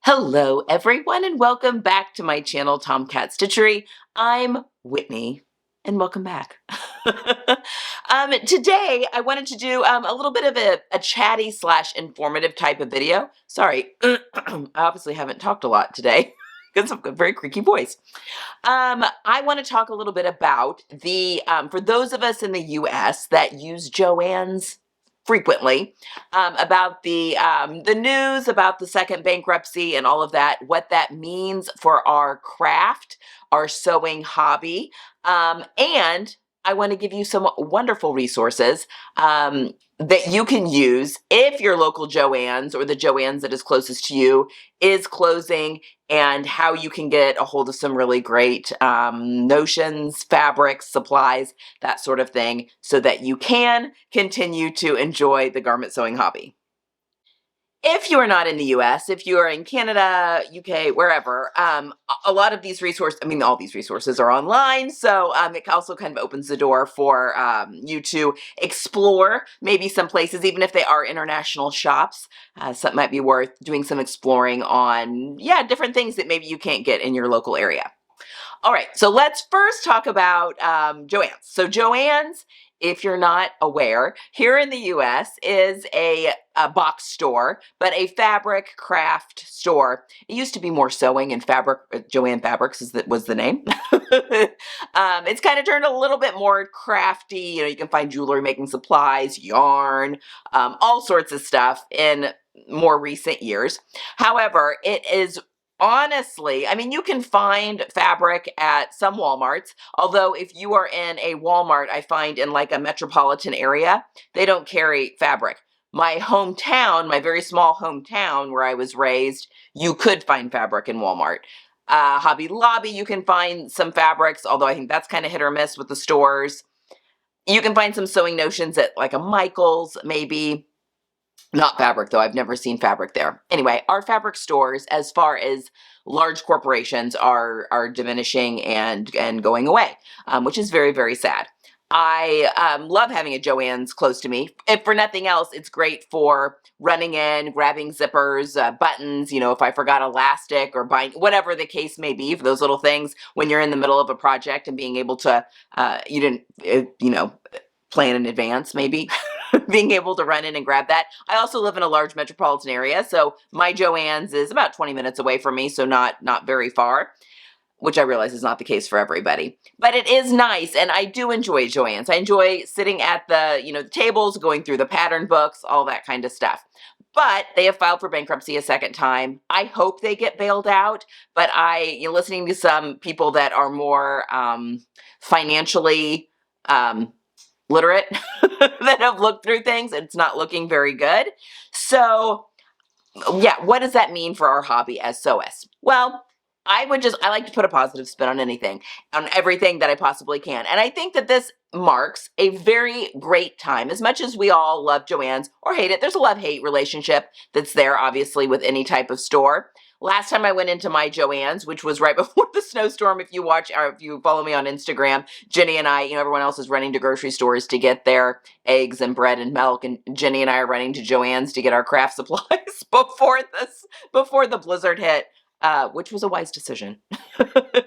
Hello, everyone, and welcome back to my channel, Tomcat Stitchery. I'm Whitney, and welcome back. Today, I wanted to do a little bit of a chatty / informative type of video. Sorry, I obviously haven't talked a lot today because I've got a very creaky voice. I want to talk a little bit about for those of us in the US that use JOANN's frequently, about the news about the second bankruptcy and all of that, what that means for our craft, our sewing hobby, and I want to give you some wonderful resources that you can use if your local JOANN's or the JOANN's that is closest to you is closing, and how you can get a hold of some really great notions, fabrics, supplies, that sort of thing, so that you can continue to enjoy the garment sewing hobby. If you are not in the US, if you are in Canada, UK, wherever, a lot of these resources, all these resources are online, so it also kind of opens the door for you to explore maybe some places, even if they are international shops. So it might be worth doing some exploring on, different things that maybe you can't get in your local area. All right, so let's first talk about JOANN's. So JOANN's, if you're not aware, here in the US is a box store, but a fabric craft store. It used to be more sewing and fabric. JOANN Fabrics was the name. It's kind of turned a little bit more crafty. You can find jewelry making supplies, yarn, all sorts of stuff in more recent years. However, it is honestly, you can find fabric at some Walmarts, although if you are in a Walmart, I find in like a metropolitan area, they don't carry fabric. My hometown, my very small hometown where I was raised, you could find fabric in Walmart. Hobby Lobby, you can find some fabrics, although I think that's kind of hit or miss with the stores. You can find some sewing notions at like a Michael's, maybe. Not fabric, though. I've never seen fabric there. Anyway, our fabric stores, as far as large corporations, are diminishing and going away, which is very, very sad. I love having a JOANN's close to me. If for nothing else, it's great for running in, grabbing zippers, buttons, if I forgot elastic or buying, whatever the case may be, for those little things when you're in the middle of a project and being able to, you didn't, plan in advance, maybe. Being able to run in and grab that. I also live in a large metropolitan area, so my JOANN's is about 20 minutes away from me, so not very far, which I realize is not the case for everybody. But it is nice, and I do enjoy JOANN's. I enjoy sitting at the tables, going through the pattern books, all that kind of stuff. But they have filed for bankruptcy a second time. I hope they get bailed out, but listening to some people that are more financially literate that have looked through things, it's not looking very good. So what does that mean for our hobby as sewists? Well, I like to put a positive spin on anything, on everything that I possibly can. And I think that this marks a very great time. As much as we all love JOANN's or hate it, there's a love-hate relationship that's there, obviously, with any type of store. Last time I went into my JOANN's, which was right before the snowstorm, if you watch, or if you follow me on Instagram, Jenny and I, everyone else is running to grocery stores to get their eggs and bread and milk, and Jenny and I are running to JOANN's to get our craft supplies before the blizzard hit, which was a wise decision.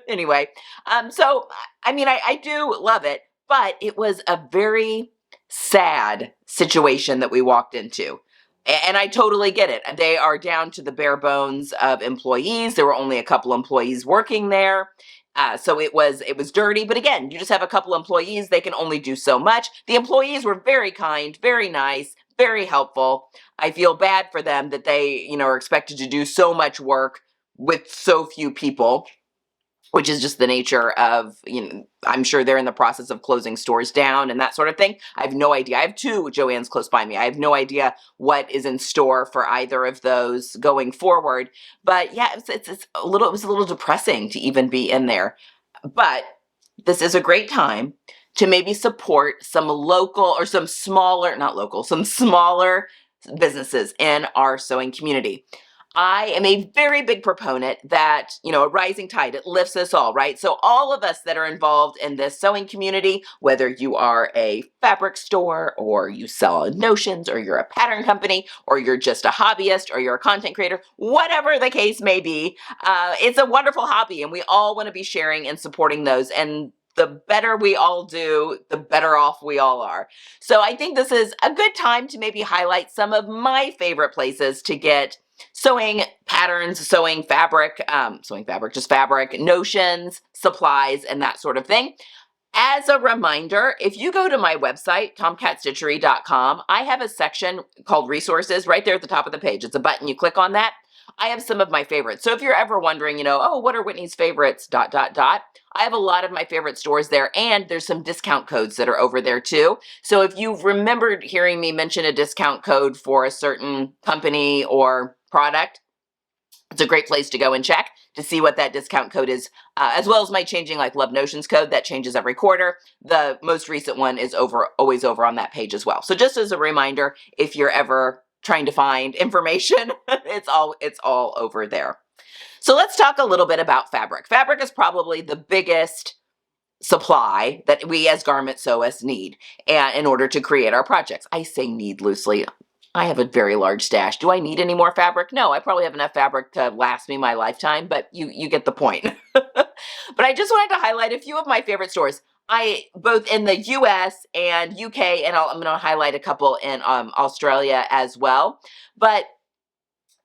Anyway, I do love it, but it was a very sad situation that we walked into. And I totally get it. They are down to the bare bones of employees. There were only a couple employees working there. So it was dirty. But again, you just have a couple employees. They can only do so much. The employees were very kind, very nice, very helpful. I feel bad for them that they, are expected to do so much work with so few people, which is just the nature of, I'm sure they're in the process of closing stores down and that sort of thing. I have no idea. I have two JOANN's close by me. I have no idea what is in store for either of those going forward. But yeah, it was a little depressing to even be in there. But this is a great time to maybe support some local or some smaller, not local, some smaller businesses in our sewing community. I am a very big proponent that, a rising tide, it lifts us all, right? So all of us that are involved in this sewing community, whether you are a fabric store or you sell notions or you're a pattern company or you're just a hobbyist or you're a content creator, whatever the case may be, it's a wonderful hobby and we all want to be sharing and supporting those. And the better we all do, the better off we all are. So I think this is a good time to maybe highlight some of my favorite places to get sewing patterns, just fabric, notions, supplies, and that sort of thing. As a reminder, if you go to my website, tomcatstitchery.com, I have a section called resources right there at the top of the page. It's a button, you click on that. I have some of my favorites. So if you're ever wondering, oh, what are Whitney's favorites, ... I have a lot of my favorite stores there, and there's some discount codes that are over there too. So if you've remembered hearing me mention a discount code for a certain company or product, it's a great place to go and check to see what that discount code is, as well as my changing Love Notions code that changes every quarter. The most recent one is always over on that page as well. So just as a reminder, if you're ever trying to find information, it's all over there. So let's talk a little bit about fabric. Fabric is probably the biggest supply that we as garment sewists need in order to create our projects. I say need loosely. I have a very large stash. Do I need any more fabric? No, I probably have enough fabric to last me my lifetime, but you get the point. But I just wanted to highlight a few of my favorite stores. Both in the US and UK, and I'm going to highlight a couple in Australia as well. But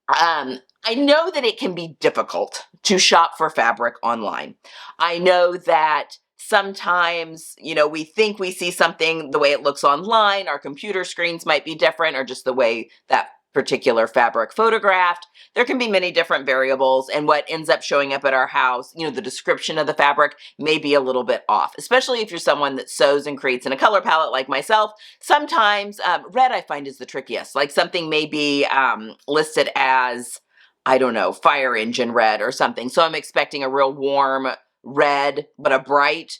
I know that it can be difficult to shop for fabric online. I know that sometimes, we think we see something the way it looks online. Our computer screens might be different, or just the way that particular fabric photographed. There can be many different variables, and what ends up showing up at our house, the description of the fabric may be a little bit off, especially if you're someone that sews and creates in a color palette like myself. Sometimes red I find is the trickiest. Something may be listed as, I don't know, fire engine red or something. So I'm expecting a real warm red, but a bright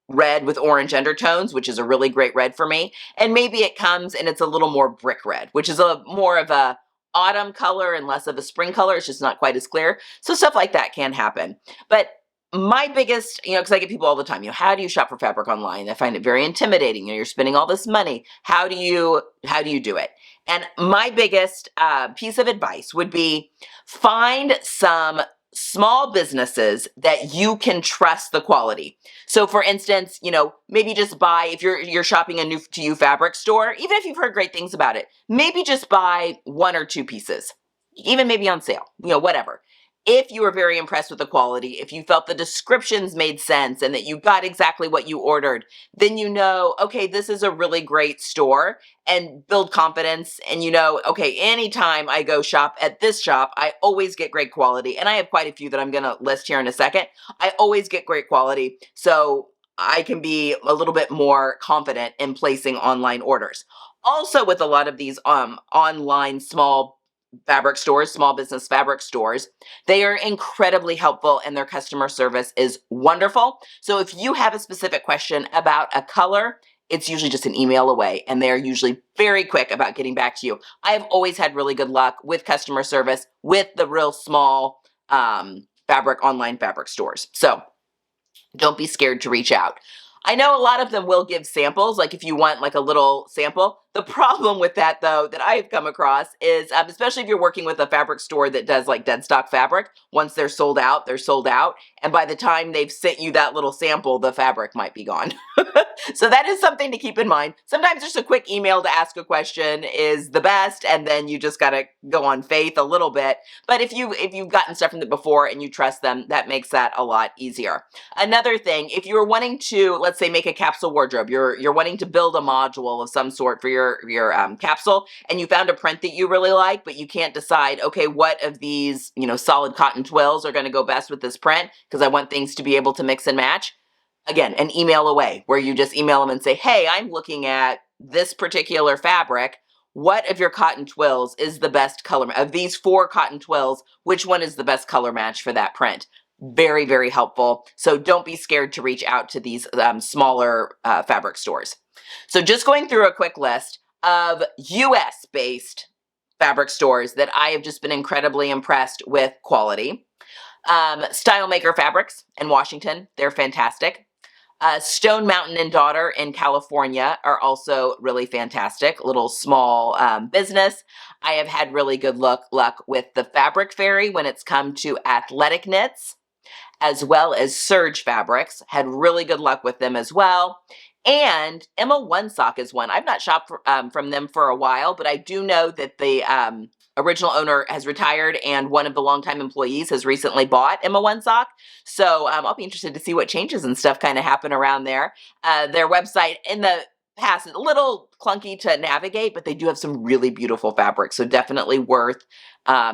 red with orange undertones, which is a really great red for me. And maybe it comes and it's a little more brick red, which is more of a autumn color and less of a spring color. It's just not quite as clear. So stuff like that can happen. But my biggest, because I get people all the time, how do you shop for fabric online? I find it very intimidating. You're spending all this money. How do you do it? And my biggest piece of advice would be find some small businesses that you can trust the quality. So for instance, maybe just buy, if you're shopping a new to you fabric store, even if you've heard great things about it, maybe just buy 1 or 2 pieces, even maybe on sale, whatever. If you were very impressed with the quality, if you felt the descriptions made sense and that you got exactly what you ordered, then okay, this is a really great store, and build confidence. And okay, anytime I go shop at this shop, I always get great quality. And I have quite a few that I'm going to list here in a second. I always get great quality. So I can be a little bit more confident in placing online orders. Also, with a lot of these online small business fabric stores, they are incredibly helpful and their customer service is wonderful. So if you have a specific question about a color, it's usually just an email away, and they're usually very quick about getting back to you. I've always had really good luck with customer service with the real small online fabric stores. So don't be scared to reach out. I know a lot of them will give samples, if you want a little sample. The problem with that, though, that I've come across is, especially if you're working with a fabric store that does dead stock fabric, once they're sold out, they're sold out. And by the time they've sent you that little sample, the fabric might be gone. So that is something to keep in mind. Sometimes just a quick email to ask a question is the best, and then you just got to go on faith a little bit. But if you've gotten stuff from them before and you trust them, that makes that a lot easier. Another thing, if you're wanting to, let's say, make a capsule wardrobe, you're wanting to build a module of some sort for your capsule, and you found a print that you really like, but you can't decide, okay, what of these, solid cotton twills are going to go best with this print, because I want things to be able to mix and match. Again, an email away, where you just email them and say, hey, I'm looking at this particular fabric. What of your cotton twills is the best color? Of these 4 cotton twills, which one is the best color match for that print? Very, very helpful. So don't be scared to reach out to these smaller fabric stores. So just going through a quick list of US-based fabric stores that I have just been incredibly impressed with quality. Style Maker Fabrics in Washington, they're fantastic. Stone Mountain and Daughter in California are also really fantastic. Little small business. I have had really good luck with the Fabric Fairy when it's come to athletic knits, as well as Surge Fabrics. Had really good luck with them as well. And Emma One Sock is one. I've not shopped from them for a while, but I do know that the original owner has retired and one of the longtime employees has recently bought Emma One Sock. So I'll be interested to see what changes and stuff kind of happen around there. Their website in the past is a little clunky to navigate, but they do have some really beautiful fabrics. So definitely worth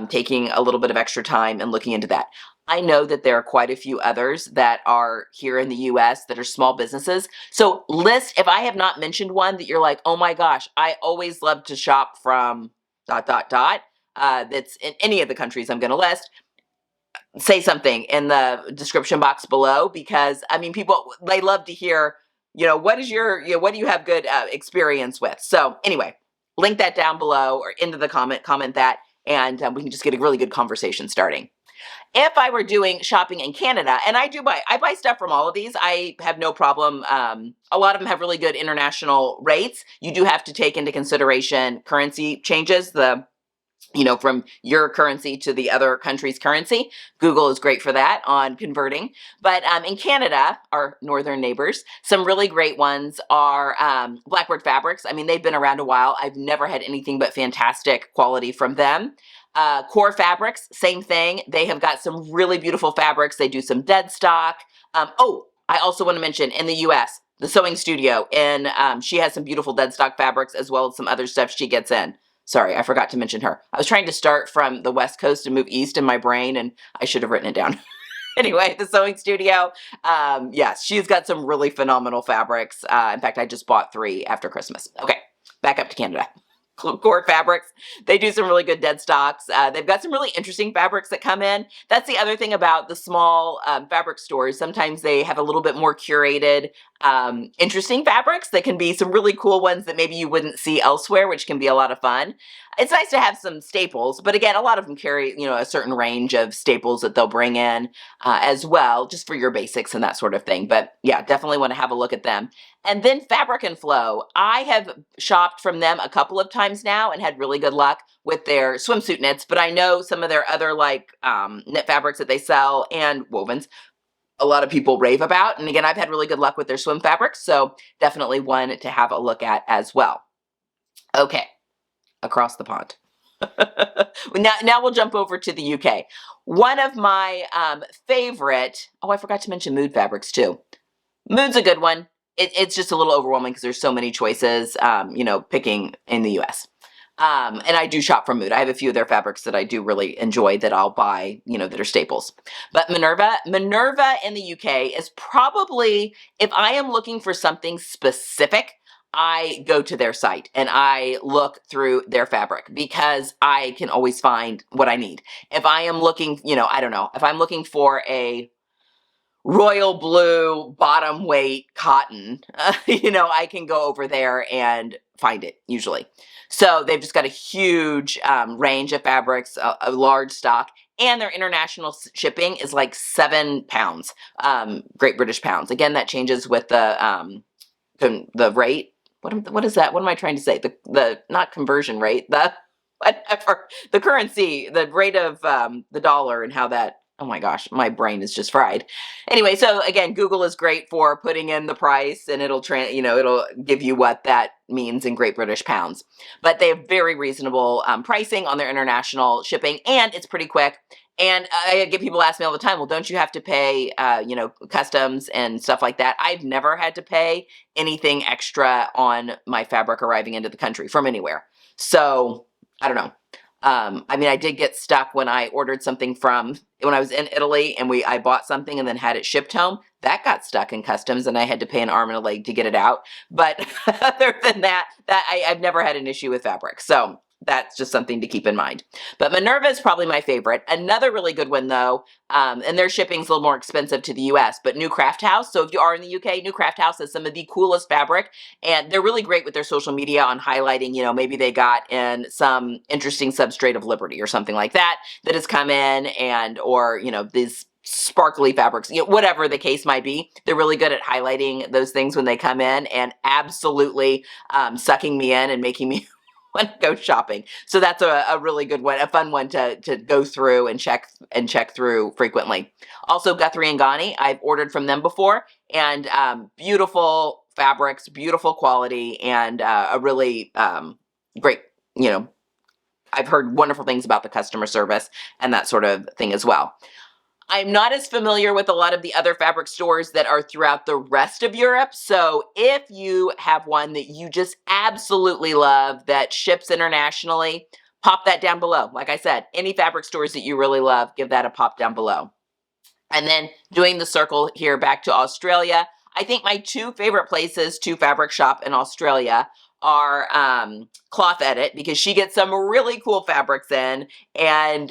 taking a little bit of extra time and looking into that. I know that there are quite a few others that are here in the US that are small businesses. So list, if I have not mentioned one that you're like, oh my gosh, I always love to shop from ... that's in any of the countries I'm going to list, say something in the description box below, because I mean, people, they love to hear, what is your, what do you have good experience with? So anyway, link that down below or into the comment that, and we can just get a really good conversation starting. If I were doing shopping in Canada, and I buy stuff from all of these, I have no problem. A lot of them have really good international rates. You do have to take into consideration currency changes, from your currency to the other country's currency. Google is great for that on converting. But in Canada, our northern neighbors, some really great ones are Blackbird Fabrics. I mean, they've been around a while. I've never had anything but fantastic quality from them. Core Fabrics, same thing. They have got some really beautiful fabrics. They do some dead stock. I also want to mention in the US, the Sewing Studio, and she has some beautiful dead stock fabrics as well as some other stuff she gets in. Sorry, I forgot to mention her. I was trying to start from the West Coast and move east in my brain, and I should have written it down. Anyway, the Sewing Studio, yes, she's got some really phenomenal fabrics. In fact, I just bought 3 after Christmas. Okay, back up to Canada. Core Fabrics, they do some really good dead stocks. They've got some really interesting fabrics that come in. That's the other thing about the small fabric stores. Sometimes they have a little bit more curated, interesting fabrics that can be some really cool ones that maybe you wouldn't see elsewhere, which can be a lot of fun. It's nice to have some staples, but again, a lot of them carry, a certain range of staples that they'll bring in as well, just for your basics and that sort of thing. But yeah, definitely want to have a look at them. And then Fabric and Flow. I have shopped from them a couple of times now and had really good luck with their swimsuit knits, but I know some of their other knit fabrics that they sell and wovens, a lot of people rave about. And again, I've had really good luck with their swim fabrics, so definitely one to have a look at as well. Okay, across the pond. Now we'll jump over to the UK. One of my favorite, I forgot to mention Mood Fabrics too. Mood's a good one. It's just a little overwhelming because there's so many choices, picking in the US. And I do shop from Mood. I have a few of their fabrics that I do really enjoy that I'll buy, that are staples. But Minerva in the UK is probably, if I am looking for something specific, I go to their site and I look through their fabric because I can always find what I need. If I am looking, I don't know, if I'm looking for a royal blue bottom weight cotton, I can go over there and find it usually. So they've just got a huge range of fabrics, a large stock, and their international shipping is like £7, Great British pounds. Again, that changes with the rate. What is that? What am I trying to say? The not conversion rate, the whatever, the currency, the rate of the dollar and how that. Oh my gosh, my brain is just fried. Anyway, so again, Google is great for putting in the price and it'll give you what that means in Great British pounds. But they have very reasonable pricing on their international shipping and it's pretty quick. And I get people ask me all the time, well, don't you have to pay, customs and stuff like that? I've never had to pay anything extra on my fabric arriving into the country from anywhere. So I don't know. I did get stuck when I ordered something when I was in Italy and I bought something and then had it shipped home. That got stuck in customs and I had to pay an arm and a leg to get it out. But other than that, I've never had an issue with fabric. So that's just something to keep in mind. But Minerva is probably my favorite. Another really good one though, and their shipping's a little more expensive to the US, but New Craft House. So if you are in the UK, New Craft House has some of the coolest fabric, and they're really great with their social media on highlighting, maybe they got in some interesting substrate of Liberty or something like that has come in, and, or, these sparkly fabrics, whatever the case might be. They're really good at highlighting those things when they come in, and absolutely sucking me in and making me want to go shopping. So that's a really good one, a fun one to go through and check through frequently. Also, Guthrie and Ghani, I've ordered from them before, and beautiful fabrics, beautiful quality, and a really great, I've heard wonderful things about the customer service and that sort of thing as well. I'm not as familiar with a lot of the other fabric stores that are throughout the rest of Europe. So if you have one that you just absolutely love that ships internationally, pop that down below. Like I said, any fabric stores that you really love, give that a pop down below. And then doing the circle here back to Australia, I think my two favorite places to fabric shop in Australia are Cloth Edit, because she gets some really cool fabrics in, and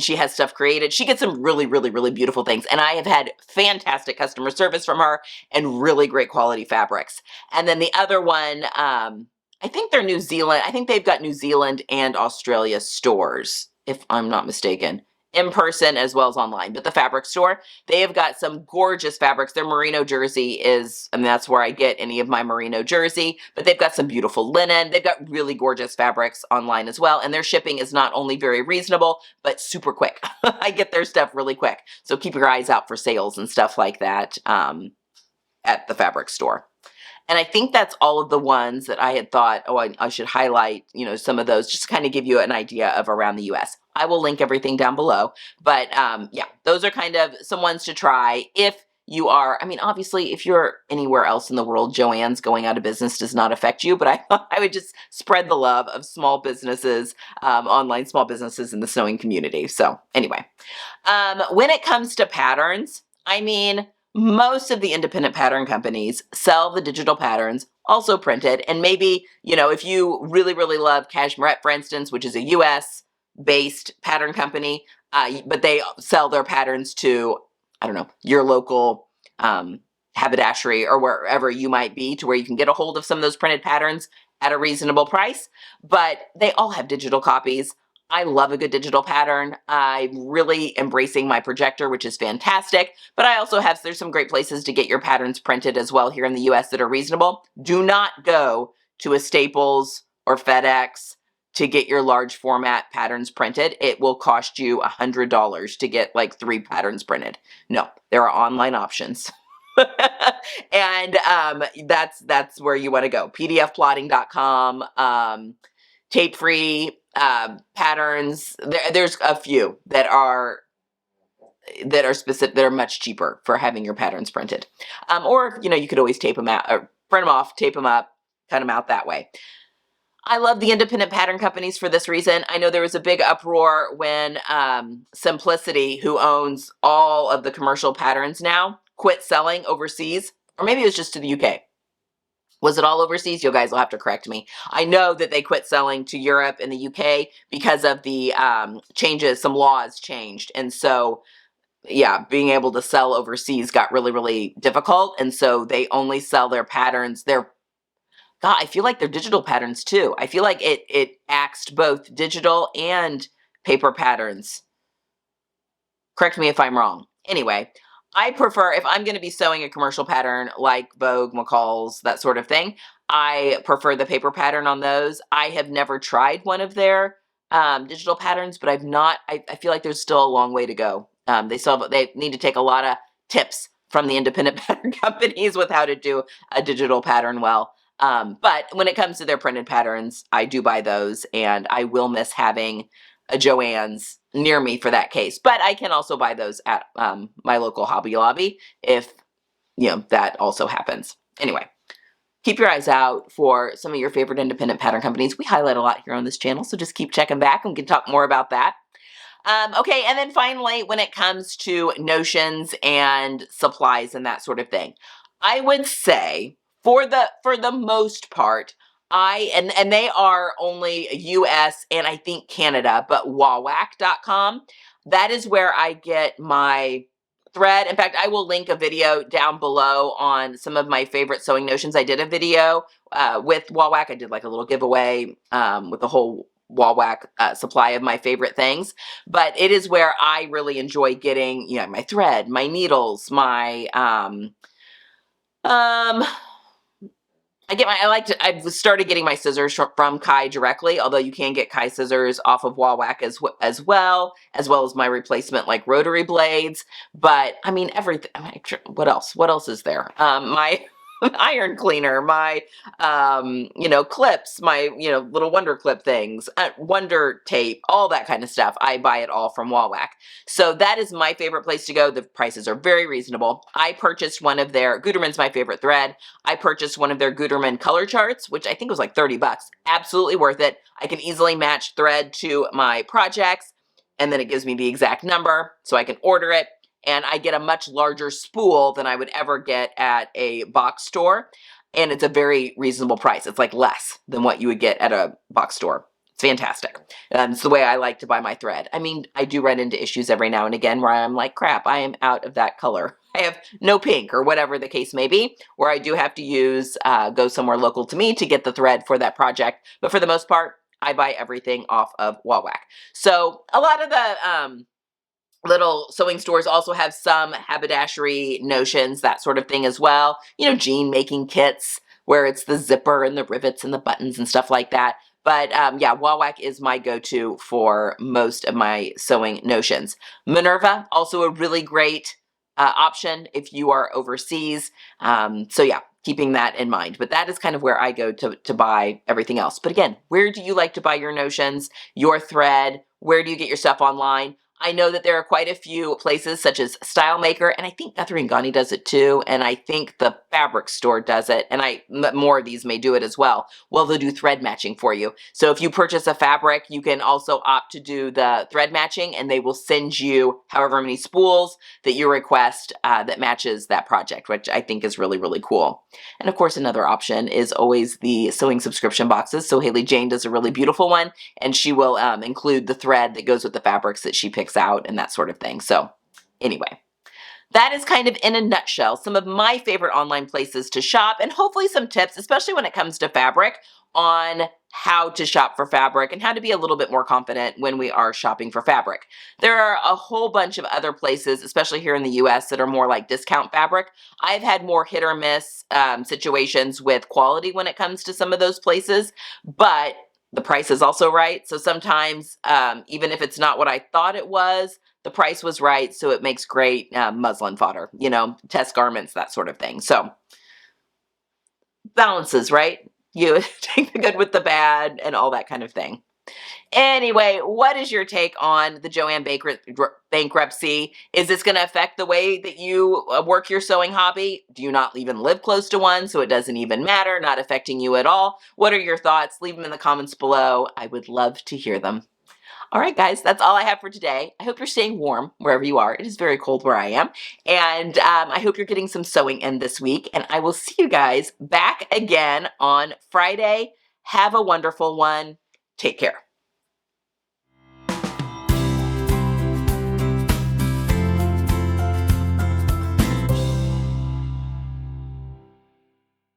she has stuff created. She gets some really, really, really beautiful things, and I have had fantastic customer service from her and really great quality fabrics. And then the other one, I think they're New Zealand. I think they've got New Zealand and Australia stores, if I'm not mistaken, in person as well as online. But the fabric store, they have got some gorgeous fabrics. Their merino jersey is, that's where I get any of my merino jersey, but they've got some beautiful linen. They've got really gorgeous fabrics online as well, and their shipping is not only very reasonable, but super quick. I get their stuff really quick. So keep your eyes out for sales and stuff like that at the fabric store. And I think that's all of the ones that I had thought, I should highlight, some of those, just to kind of give you an idea of around the US. I will link everything down below. But yeah, those are kind of some ones to try if you are, obviously, if you're anywhere else in the world, JOANN's going out of business does not affect you. But I thought I would just spread the love of small businesses, online small businesses in the sewing community. So anyway, when it comes to patterns, most of the independent pattern companies sell the digital patterns, also printed, and maybe, if you really, really love Cashmerette, for instance, which is a US-based pattern company, but they sell their patterns to, your local haberdashery or wherever you might be, to where you can get a hold of some of those printed patterns at a reasonable price, but they all have digital copies. I love a good digital pattern. I'm really embracing my projector, which is fantastic, but I also have, there's some great places to get your patterns printed as well here in the US that are reasonable. Do not go to a Staples or FedEx to get your large format patterns printed. It will cost you $100 to get like 3 patterns printed. No, there are online options. And that's where you want to go. pdfplotting.com, tape-free patterns. There's a few that are specific, that are much cheaper for having your patterns printed. Or, you could always tape them out, or print them off, tape them up, cut them out that way. I love the independent pattern companies for this reason. I know there was a big uproar when Simplicity, who owns all of the commercial patterns now, quit selling overseas, or maybe it was just to the UK. Was it all overseas? You guys will have to correct me. I know that they quit selling to Europe and the UK because of the changes, some laws changed. And so, yeah, being able to sell overseas got really, really difficult. And so they only sell their patterns. God, I feel like they're digital patterns too. I feel like it axed both digital and paper patterns. Correct me if I'm wrong. Anyway, I prefer, if I'm going to be sewing a commercial pattern like Vogue, McCall's, that sort of thing, I prefer the paper pattern on those. I have never tried one of their digital patterns, but I feel like there's still a long way to go. They need to take a lot of tips from the independent pattern companies with how to do a digital pattern well. But when it comes to their printed patterns, I do buy those, and I will miss having a JOANN's near me for that case. But I can also buy those at my local Hobby Lobby if, that also happens. Anyway, keep your eyes out for some of your favorite independent pattern companies. We highlight a lot here on this channel, so just keep checking back and we can talk more about that. Okay, and then finally, when it comes to notions and supplies and that sort of thing, I would say, for the most part, And they are only US and I think Canada, but wawac.com. That is where I get my thread. In fact, I will link a video down below on some of my favorite sewing notions. I did a video with Wawac. I did like a little giveaway with the whole Wawac supply of my favorite things. But it is where I really enjoy getting, you know, my thread, my needles, my I've started getting my scissors from Kai directly, although you can get Kai scissors off of Wawac as well as my replacement like rotary blades. But I mean, everything, what else? What else is there? My iron cleaner, my, you know, clips, my, you know, little Wonder Clip things, Wonder Tape, all that kind of stuff. I buy it all from Wawac. So that is my favorite place to go. The prices are very reasonable. I purchased one of their, Gutermann's my favorite thread. I purchased one of their Gutermann color charts, which I think was like 30 bucks. Absolutely worth it. I can easily match thread to my projects, and then it gives me the exact number so I can order it. And I get a much larger spool than I would ever get at a box store. And it's a very reasonable price. It's like less than what you would get at a box store. It's fantastic. It's the way I like to buy my thread. I mean, I do run into issues every now and again where I'm like, crap, I am out of that color. I have no pink or whatever the case may be, where I do have to use, go somewhere local to me to get the thread for that project. But for the most part, I buy everything off of Wawac. So a lot of the, little sewing stores also have some haberdashery notions, that sort of thing as well. You know, jean making kits where it's the zipper and the rivets and the buttons and stuff like that. But yeah, Wawac is my go-to for most of my sewing notions. Minerva, also a really great option if you are overseas. So yeah, keeping that in mind. But that is kind of where I go to buy everything else. But again, where do you like to buy your notions, your thread? Where do you get your stuff online? I know that there are quite a few places such as Style Maker, and I think Guthrie and Ghani does it too, and I think the Fabric Store does it, and more of these may do it as well. Well, they'll do thread matching for you. So if you purchase a fabric, you can also opt to do the thread matching, and they will send you however many spools that you request that matches that project, which I think is really, really cool. And of course, another option is always the sewing subscription boxes. So Haley Jane does a really beautiful one, and she will include the thread that goes with the fabrics that she picks out and that sort of thing. So anyway, that is kind of in a nutshell some of my favorite online places to shop, and hopefully some tips, especially when it comes to fabric, on how to shop for fabric and how to be a little bit more confident when we are shopping for fabric. There are a whole bunch of other places, especially here in the US, that are more like discount fabric. I've had more hit or miss situations with quality when it comes to some of those places, but the price is also right. So sometimes, even if it's not what I thought it was, the price was right. So it makes great muslin fodder, you know, test garments, that sort of thing. So balances, right? You take the good with the bad and all that kind of thing. Anyway, what is your take on the JOANN bankruptcy? Is this going to affect the way that you work your sewing hobby? Do you not even live close to one, so it doesn't even matter, not affecting you at all? What are your thoughts? Leave them in the comments below. I would love to hear them. All right, guys, that's all I have for today. I hope you're staying warm wherever you are. It is very cold where I am. And I hope you're getting some sewing in this week. And I will see you guys back again on Friday. Have a wonderful one. Take care.